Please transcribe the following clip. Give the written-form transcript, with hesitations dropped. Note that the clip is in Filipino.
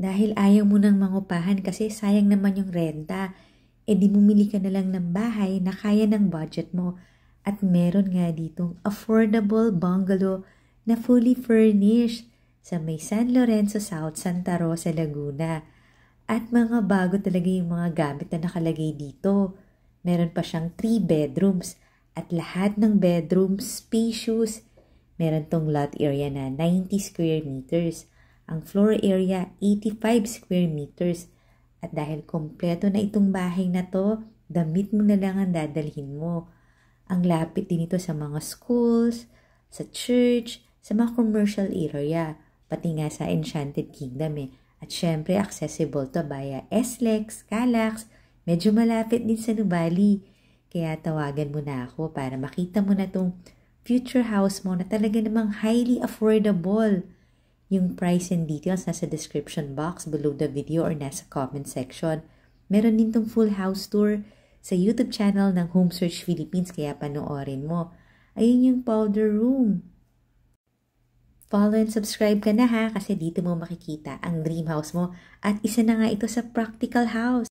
Dahil ayaw mo nang mangupahan kasi sayang naman yung renta, di bumili ka na lang ng bahay na kaya ng budget mo. At meron nga ditong affordable bungalow na fully furnished sa may San Lorenzo South, Santa Rosa, Laguna. At mga bago talaga yung mga gamit na nakalagay dito. Meron pa siyang 3 bedrooms at lahat ng bedrooms spacious. Meron tong lot area na 90 square meters. Ang floor area 85 square meters. At dahil kompleto na itong bahay na to, damit mo na lang ang dadalhin mo. Ang lapit din ito sa mga schools, sa church, sa mga commercial area, pati nga sa Enchanted Kingdom At syempre, accessible to via SLEX, Calax, medyo malapit din sa Nubali. Kaya tawagan mo na ako para makita mo na tong future house mo na talaga namang highly affordable. Yung price and details nasa description box below the video or nasa comment section. Meron din tong full house tour sa YouTube channel ng Home Search Philippines kaya panoorin mo. Ayun yung powder room. Follow and subscribe ka na ha kasi dito mo makikita ang dream house mo at isa na nga ito sa practical house.